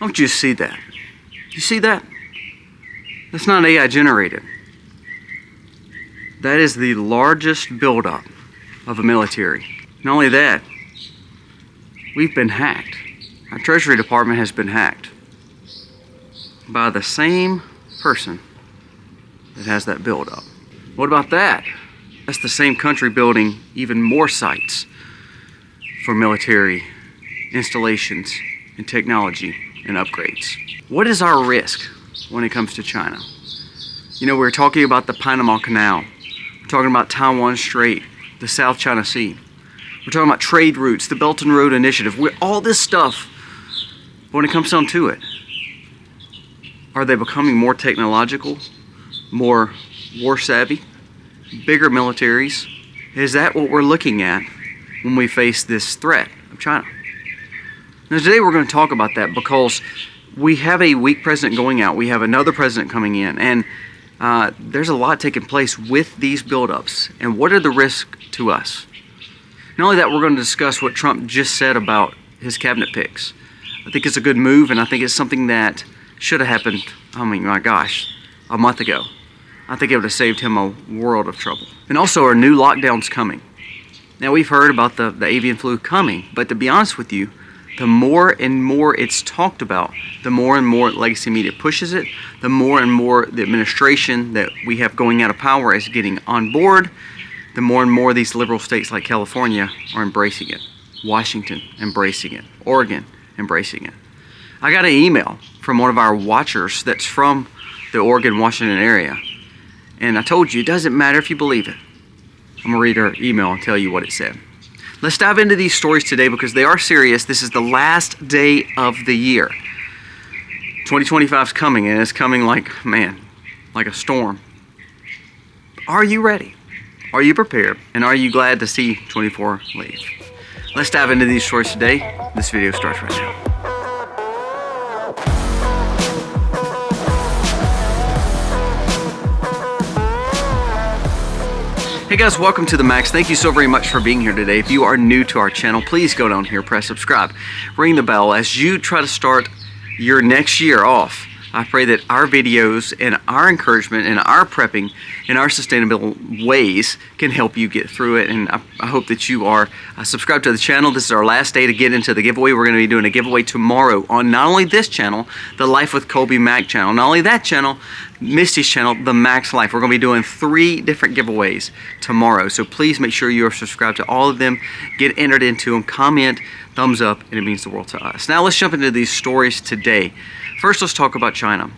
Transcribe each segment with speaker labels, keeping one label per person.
Speaker 1: Don't you see that? You see that? That's not AI generated. That is the largest buildup of a military. Not only that, we've been hacked. Our Treasury Department has been hacked by the same person that has that buildup. What about that? That's the same country building even more sites for military installations and technology and upgrades. What is our risk when it comes to China? You know, we're talking about the Panama Canal. We're talking about Taiwan Strait, the South China Sea. We're talking about trade routes, the Belt and Road Initiative. All this stuff, when it comes down to it, are they becoming more technological, more war savvy, bigger militaries? Is that what we're looking at when we face this threat of China? Now today we're going to talk about that because we have a weak president going out. We have another president coming in, and there's a lot taking place with these buildups. And what are the risks to us? Not only that, we're going to discuss what Trump just said about his cabinet picks. I think it's a good move, and I think it's something that should have happened, I mean, my gosh, a month ago. I think it would have saved him a world of trouble. And also, our new lockdown's coming. Now, we've heard about the avian flu coming, but to be honest with you, the more and more it's talked about, the more and more legacy media pushes it, the more and more the administration that we have going out of power is getting on board, the more and more these liberal states like California are embracing it. Washington embracing it. Oregon embracing it. I got an email from one of our watchers that's from the Oregon, Washington area. And I told you, it doesn't matter if you believe it. I'm going to read her email and tell you what it said. Let's dive into these stories today because they are serious. This is the last day of the year. 2025 is coming, and it's coming like, man, like a storm. Are you ready? Are you prepared? And are you glad to see 24 leave? Let's dive into these stories today. This video starts right now. Hey guys, welcome to The Max. Thank you so very much for being here today. If you are new to our channel, please go down here, press subscribe, ring the bell as you try to start your next year off. I pray that our videos and our encouragement and our prepping and our sustainable ways can help you get through it. And I hope that you are subscribed to the channel. This is our last day to get into the giveaway. We're going to be doing a giveaway tomorrow on not only this channel, the Life with Colby Mac channel, not only that channel, Misty's channel, The Max Life. We're going to be doing 3 different giveaways tomorrow. So please make sure you are subscribed to all of them. Get entered into them. Comment, thumbs up, and it means the world to us. Now let's jump into these stories today. First, let's talk about China.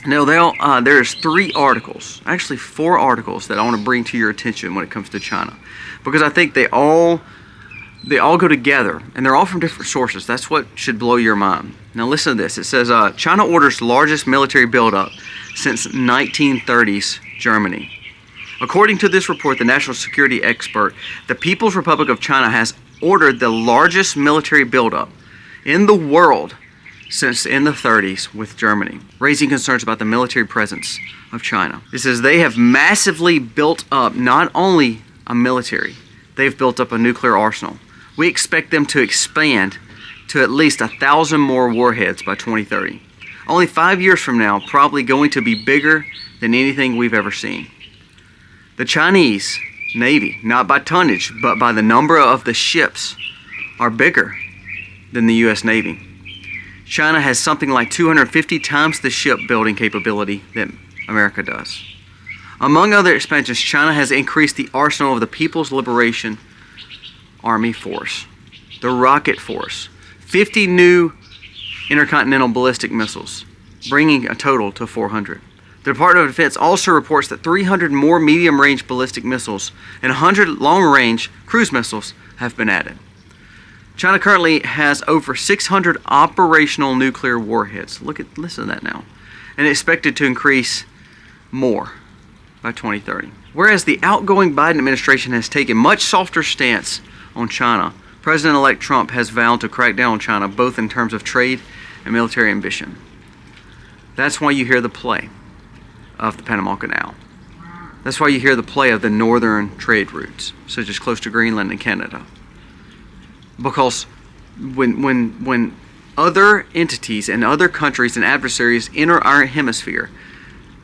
Speaker 1: Now, there's 3 articles, actually 4 articles that I want to bring to your attention when it comes to China, because I think they all go together, and they're all from different sources. That's what should blow your mind. Now, listen to this. It says China orders largest military buildup since 1930s Germany. According to this report, the national security expert, the People's Republic of China has ordered the largest military buildup in the world since in the 30s with Germany, raising concerns about the military presence of China. It says they have massively built up not only a military, they've built up a nuclear arsenal. We expect them to expand to at least 1,000 more warheads by 2030. Only 5 years from now, probably going to be bigger than anything we've ever seen. The Chinese Navy, not by tonnage, but by the number of the ships, are bigger than the U.S. Navy. China has something like 250 times the shipbuilding capability that America does. Among other expansions, China has increased the arsenal of the People's Liberation Army Force, the Rocket Force, 50 new intercontinental ballistic missiles, bringing a total to 400. The Department of Defense also reports that 300 more medium-range ballistic missiles and 100 long-range cruise missiles have been added. China currently has over 600 operational nuclear warheads. Listen to that now. And expected to increase more by 2030. Whereas the outgoing Biden administration has taken much softer stance on China, President-elect Trump has vowed to crack down on China both in terms of trade and military ambition. That's why you hear the play of the Panama Canal. That's why you hear the play of the northern trade routes, such as close to Greenland and Canada. Because when other entities and other countries and adversaries enter our hemisphere,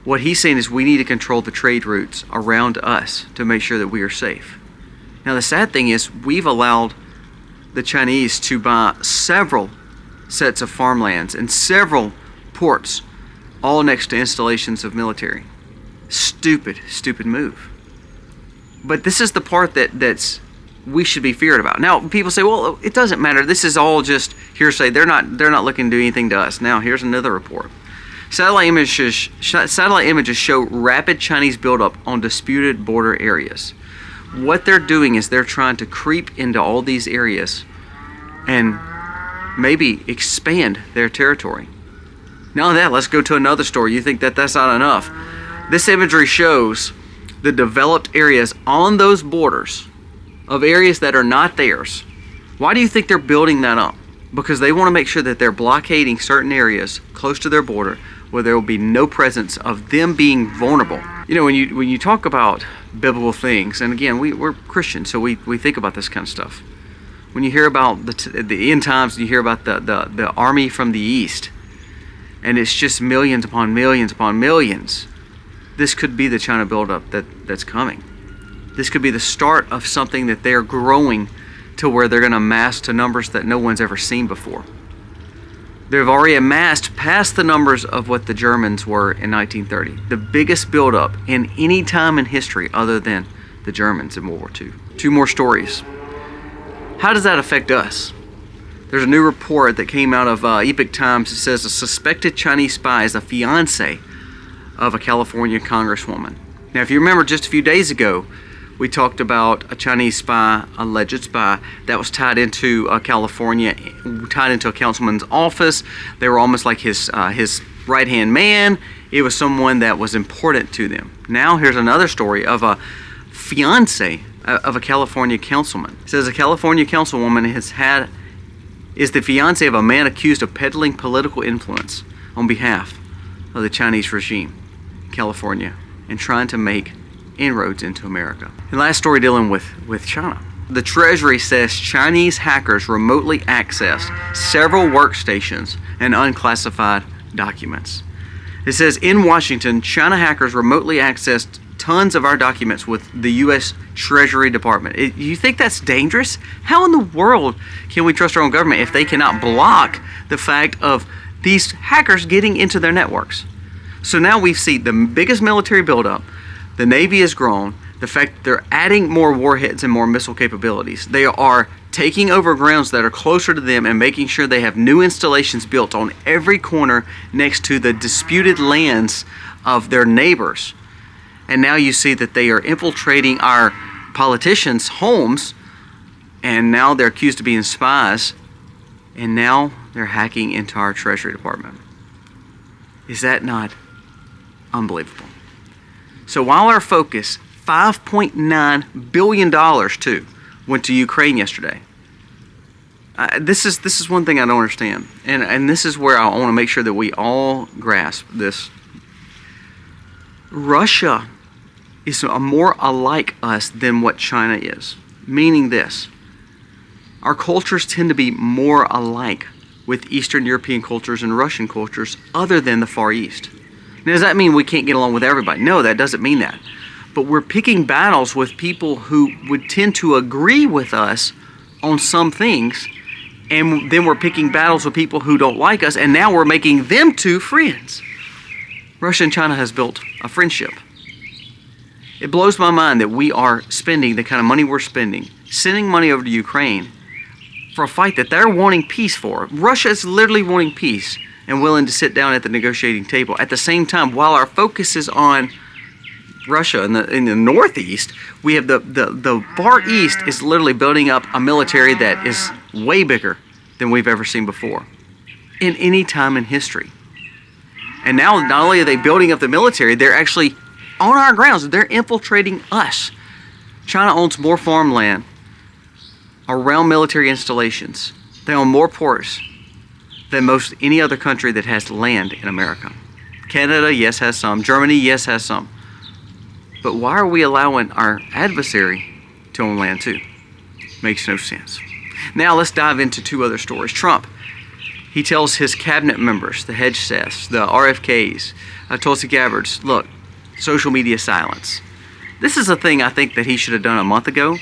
Speaker 1: what he's saying is we need to control the trade routes around us to make sure that we are safe. Now the sad thing is we've allowed the Chinese to buy several sets of farmlands and several ports all next to installations of military. Stupid move. But this is the part that's we should be feared about. Now people say, well, it doesn't matter. This is all just hearsay. They're not looking to do anything to us. Now here's another report. Satellite images show rapid Chinese buildup on disputed border areas. What they're doing is they're trying to creep into all these areas and maybe expand their territory. Now that, let's go to another story. You think that that's not enough? This imagery shows the developed areas on those borders of areas that are not theirs. Why do you think they're building that up? Because they want to make sure that they're blockading certain areas close to their border where there will be no presence of them being vulnerable. You know, when you talk about biblical things, and again, we're Christians, so we think about this kind of stuff. When you hear about the end times, you hear about the army from the east, and it's just millions upon millions upon millions. This could be the China buildup that's coming. This could be the start of something that they're growing to where they're going to amass to numbers that no one's ever seen before. They've already amassed past the numbers of what the Germans were in 1930. The biggest buildup in any time in history other than the Germans in World War II. Two more stories. How does that affect us? There's a new report that came out of Epoch Times. It says a suspected Chinese spy is a fiance of a California congresswoman. Now, if you remember just a few days ago, we talked about a Chinese spy, alleged spy, that was tied into California, tied into a councilman's office. They were almost like his right-hand man. It was someone that was important to them. Now here's another story of a fiance of a California councilman. It says a California councilwoman is the fiance of a man accused of peddling political influence on behalf of the Chinese regime in California and trying to make inroads into America. And last story dealing with China. The Treasury says Chinese hackers remotely accessed several workstations and unclassified documents. It says in Washington, China hackers remotely accessed tons of our documents with the U.S. Treasury Department. You think that's dangerous? How in the world can we trust our own government if they cannot block the fact of these hackers getting into their networks? So now we see the biggest military buildup. The Navy has grown. The fact that they're adding more warheads and more missile capabilities. They are taking over grounds that are closer to them and making sure they have new installations built on every corner next to the disputed lands of their neighbors. And now you see that they are infiltrating our politicians' homes, and now they're accused of being spies, and now they're hacking into our Treasury Department. Is that not unbelievable? So while our focus, $5.9 billion too, went to Ukraine yesterday. This is one thing I don't understand, and this is where I want to make sure that we all grasp this. Russia is more alike us than what China is, meaning this. Our cultures tend to be more alike with Eastern European cultures and Russian cultures other than the Far East. Now, does that mean we can't get along with everybody? No, that doesn't mean that. But we're picking battles with people who would tend to agree with us on some things, and then we're picking battles with people who don't like us, and now we're making them two friends. Russia and China has built a friendship. It blows my mind that we are spending the kind of money we're spending, sending money over to Ukraine for a fight that they're wanting peace for. Russia is literally wanting peace and willing to sit down at the negotiating table. At the same time, while our focus is on Russia in the northeast, we have the Far East is literally building up a military that is way bigger than we've ever seen before in any time in history. And now not only are they building up the military, they're actually on our grounds. They're infiltrating us. China owns more farmland around military installations. They own more ports than most any other country that has land in America. Canada, yes, has some. Germany, yes, has some. But why are we allowing our adversary to own land too? Makes no sense. Now let's dive into two other stories. Trump, He tells his cabinet members, the Hedgeseths, the RFKs, Tulsi Gabbards, look, social media silence. This is a thing I think that he should have done a month ago.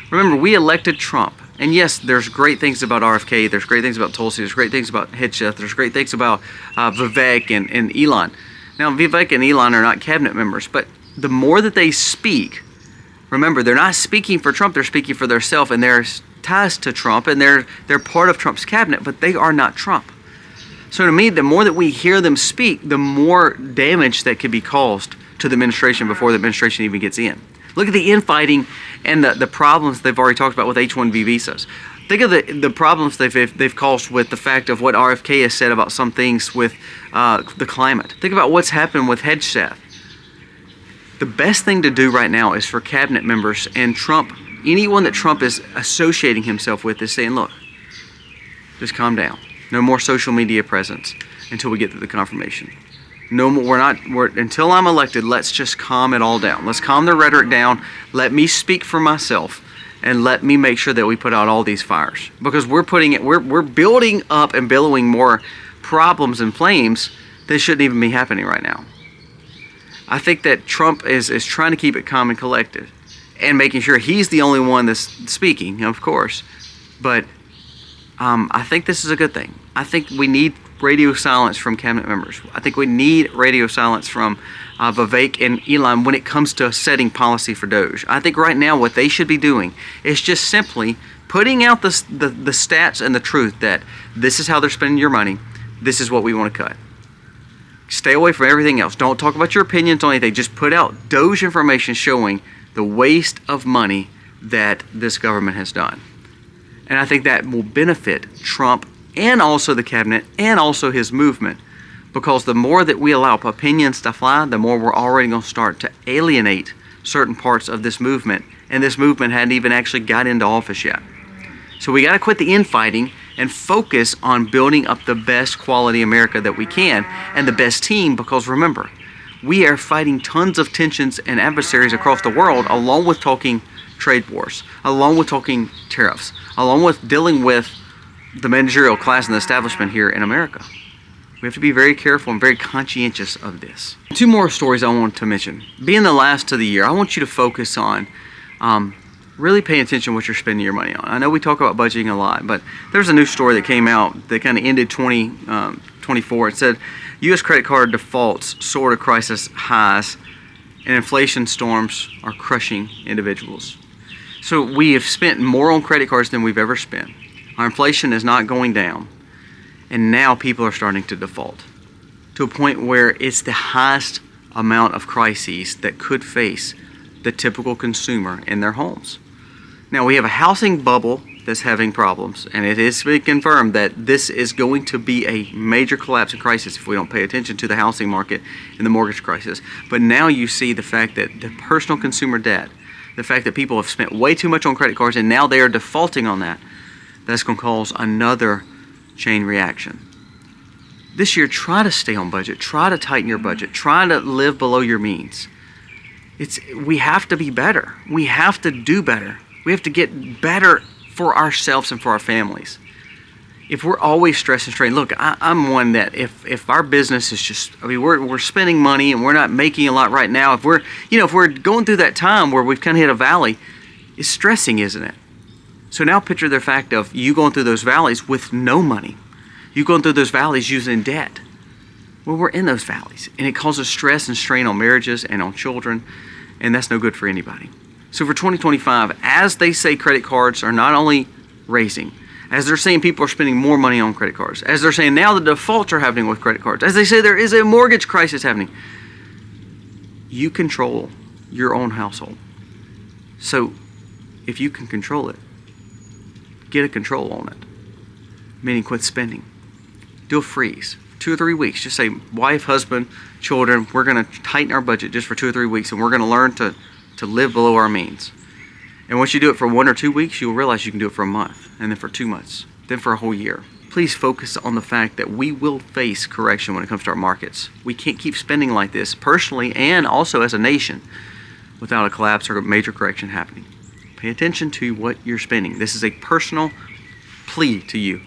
Speaker 1: Remember, we elected Trump. And yes, there's great things about RFK, there's great things about Tulsi, there's great things about Hedgeseth, there's great things about Vivek and Elon. Now, Vivek and Elon are not cabinet members, but the more that they speak, remember, they're not speaking for Trump, they're speaking for themselves, and they're ties to Trump, and they're part of Trump's cabinet, but they are not Trump. So to me, the more that we hear them speak, the more damage that could be caused to the administration before the administration even gets in. Look at the infighting and the problems they've already talked about with H-1B visas. Think of the problems they've caused with the fact of what RFK has said about some things with the climate. Think about what's happened with Hedgeseth. The best thing to do right now is for cabinet members and Trump, anyone that Trump is associating himself with, is saying, look, just calm down. No more social media presence until we get to the confirmation. No more, until I'm elected, let's just calm it all down. Let's calm the rhetoric down. Let me speak for myself, and let me make sure that we put out all these fires. Because we're building up and billowing more problems and flames that shouldn't even be happening right now. I think that Trump is trying to keep it calm and collected, and making sure he's the only one that's speaking, of course. But I think this is a good thing. I think we need radio silence from cabinet members. I think we need radio silence from Vivek and Elon when it comes to setting policy for Doge. I think right now what they should be doing is just simply putting out the stats and the truth that this is how they're spending your money. This is what we want to cut. Stay away from everything else. Don't talk about your opinions on anything. Just put out Doge information showing the waste of money that this government has done. And I think that will benefit Trump and also the cabinet and also his movement, because the more that we allow opinions to fly, the more we're already going to start to alienate certain parts of this movement, and this movement hadn't even actually got into office yet. So we got to quit the infighting and focus on building up the best quality America that we can and the best team, because remember, we are fighting tons of tensions and adversaries across the world, along with talking trade wars, along with talking tariffs, along with dealing with the managerial class and the establishment here in America. We have to be very careful and very conscientious of this. Two more stories I want to mention. Being the last of the year, I want you to focus on really paying attention to what you're spending your money on. I know we talk about budgeting a lot, but there's a new story that came out that kind of ended 2024. It said U.S. credit card defaults soar to crisis highs, and inflation storms are crushing individuals. So we have spent more on credit cards than we've ever spent. Our inflation is not going down, and now people are starting to default to a point where it's the highest amount of crises that could face the typical consumer in their homes. Now, we have a housing bubble that's having problems, and it is been confirmed that this is going to be a major collapse and crisis if we don't pay attention to the housing market and the mortgage crisis. But now you see the fact that the personal consumer debt, the fact that people have spent way too much on credit cards and now they are defaulting on that, that's going to cause another chain reaction. This year, try to stay on budget. Try to tighten your budget. Try to live below your means. We have to be better. We have to do better. We have to get better for ourselves and for our families. If we're always stressed and strained, look, I'm one that if our business is just, we're spending money and we're not making a lot right now. If we're going through that time where we've kind of hit a valley, it's stressing, isn't it? So now picture the fact of you going through those valleys with no money. You going through those valleys using debt. Well, we're in those valleys, and it causes stress and strain on marriages and on children, and that's no good for anybody. So for 2025, as they say credit cards are not only raising, as they're saying people are spending more money on credit cards, as they're saying now the defaults are happening with credit cards, as they say there is a mortgage crisis happening, you control your own household. So if you can control it, get a control on it, meaning quit spending. Do a freeze, 2 or 3 weeks. Just say, wife, husband, children, we're going to tighten our budget just for 2 or 3 weeks, and we're going to learn to live below our means. And once you do it for 1 or 2 weeks, you'll realize you can do it for a month, and then for 2 months, then for a whole year. Please focus on the fact that we will face correction when it comes to our markets. We can't keep spending like this personally and also as a nation without a collapse or a major correction happening. Pay attention to what you're spending. This is a personal plea to you.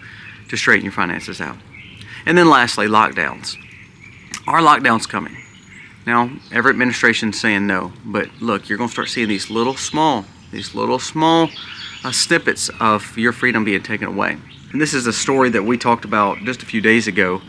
Speaker 1: to straighten your finances out. And then lastly, lockdowns. Are lockdowns coming? Now, every administration's saying no, but look, you're going to start seeing these little small snippets of your freedom being taken away. And this is a story that we talked about just a few days ago,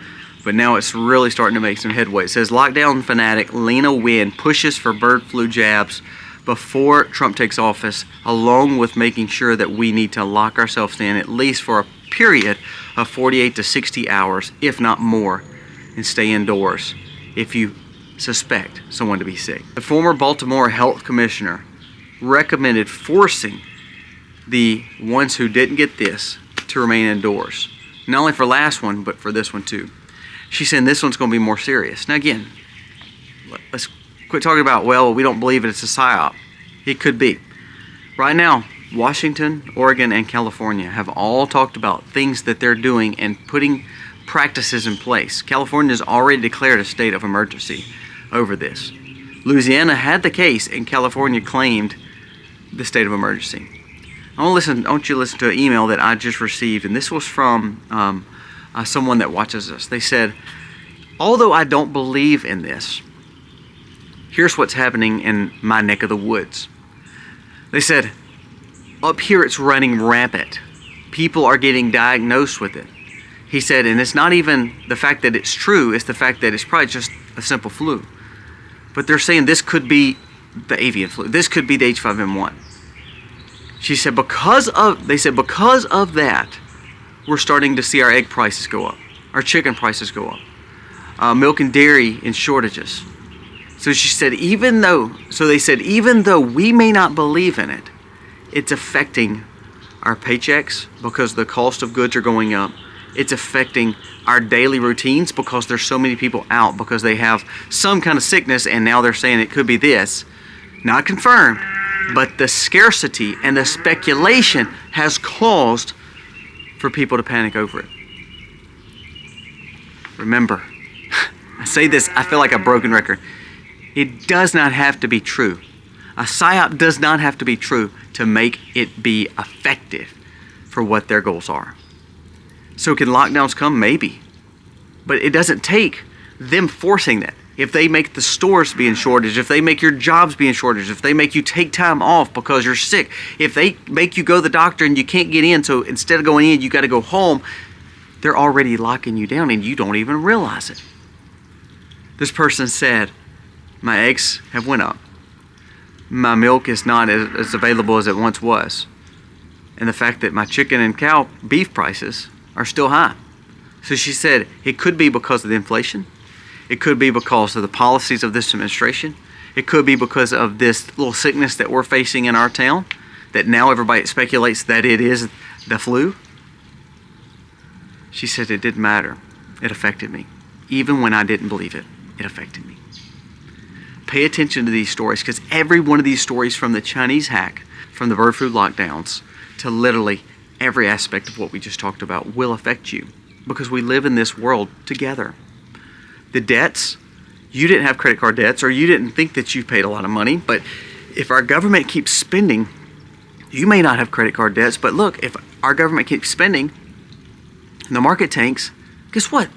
Speaker 1: but now it's really starting to make some headway. It says, lockdown fanatic Lena Wynn pushes for bird flu jabs before Trump takes office, along with making sure that we need to lock ourselves in at least for a period of 48 to 60 hours, if not more, and stay indoors if you suspect someone to be sick. The former Baltimore health commissioner recommended forcing the ones who didn't get this to remain indoors. Not only for last one, but for this one too. She's saying this one's going to be more serious. Now again, let's quit talking about, well, we don't believe it's a psyop. It could be. Right now, Washington, Oregon, and California have all talked about things that they're doing and putting practices in place. California has already declared a state of emergency over this. Louisiana had the case, and California claimed the state of emergency. I want you to listen to an email that I just received, and this was from someone that watches us. They said, although I don't believe in this, here's what's happening in my neck of the woods. They said, up here it's running rampant. People are getting diagnosed with it. He said, and it's not even the fact that it's true, it's the fact that it's probably just a simple flu. But they're saying this could be the avian flu. This could be the H5N1. She said, because of that, we're starting to see our egg prices go up, our chicken prices go up, milk and dairy in shortages. So she said, even though we may not believe in it, it's affecting our paychecks because the cost of goods are going up. It's affecting our daily routines because there's so many people out because they have some kind of sickness, and now they're saying it could be this. Not confirmed, but the scarcity and the speculation has caused for people to panic over it. Remember, I say this, I feel like a broken record. It does not have to be true. A psyop does not have to be true to make it be effective for what their goals are. So can lockdowns come? Maybe. But it doesn't take them forcing that. If they make the stores be in shortage, if they make your jobs be in shortage, if they make you take time off because you're sick, if they make you go to the doctor and you can't get in, so instead of going in, you got to go home, they're already locking you down and you don't even realize it. This person said, my eggs have went up. My milk is not as available as it once was. And the fact that my chicken and cow beef prices are still high. So she said it could be because of the inflation. It could be because of the policies of this administration. It could be because of this little sickness that we're facing in our town that now everybody speculates that it is the flu. She said it didn't matter. It affected me. Even when I didn't believe it, it affected me. Pay attention to these stories, because every one of these stories, from the Chinese hack, from the bird flu lockdowns, to literally every aspect of what we just talked about, will affect you, because we live in this world together. The debts, you didn't have credit card debts, or you didn't think that you paid a lot of money, but if our government keeps spending, you may not have credit card debts, but look, if our government keeps spending and the market tanks, guess what?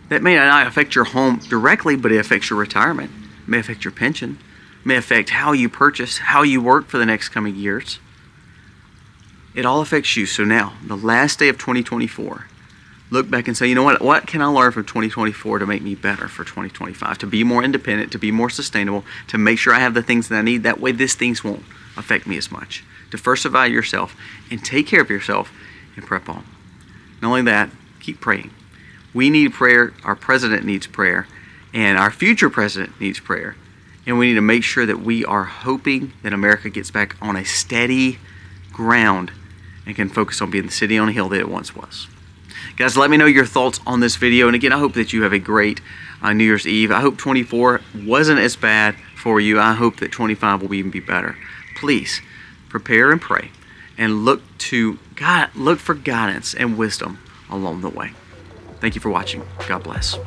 Speaker 1: That may not affect your home directly, but it affects your retirement. It may affect your pension. It may affect how you purchase, how you work for the next coming years. It all affects you. So now, the last day of 2024, look back and say, you know what can I learn from 2024 to make me better for 2025? To be more independent, to be more sustainable, to make sure I have the things that I need. That way, these things won't affect me as much. Diversify yourself and take care of yourself and prep on. Not only that, keep praying. We need prayer. Our president needs prayer. And our future president needs prayer. And we need to make sure that we are hoping that America gets back on a steady ground and can focus on being the city on a hill that it once was. Guys, let me know your thoughts on this video. And again, I hope that you have a great New Year's Eve. I hope 24 wasn't as bad for you. I hope that 25 will even be better. Please prepare and pray and look to God, look for guidance and wisdom along the way. Thank you for watching. God bless.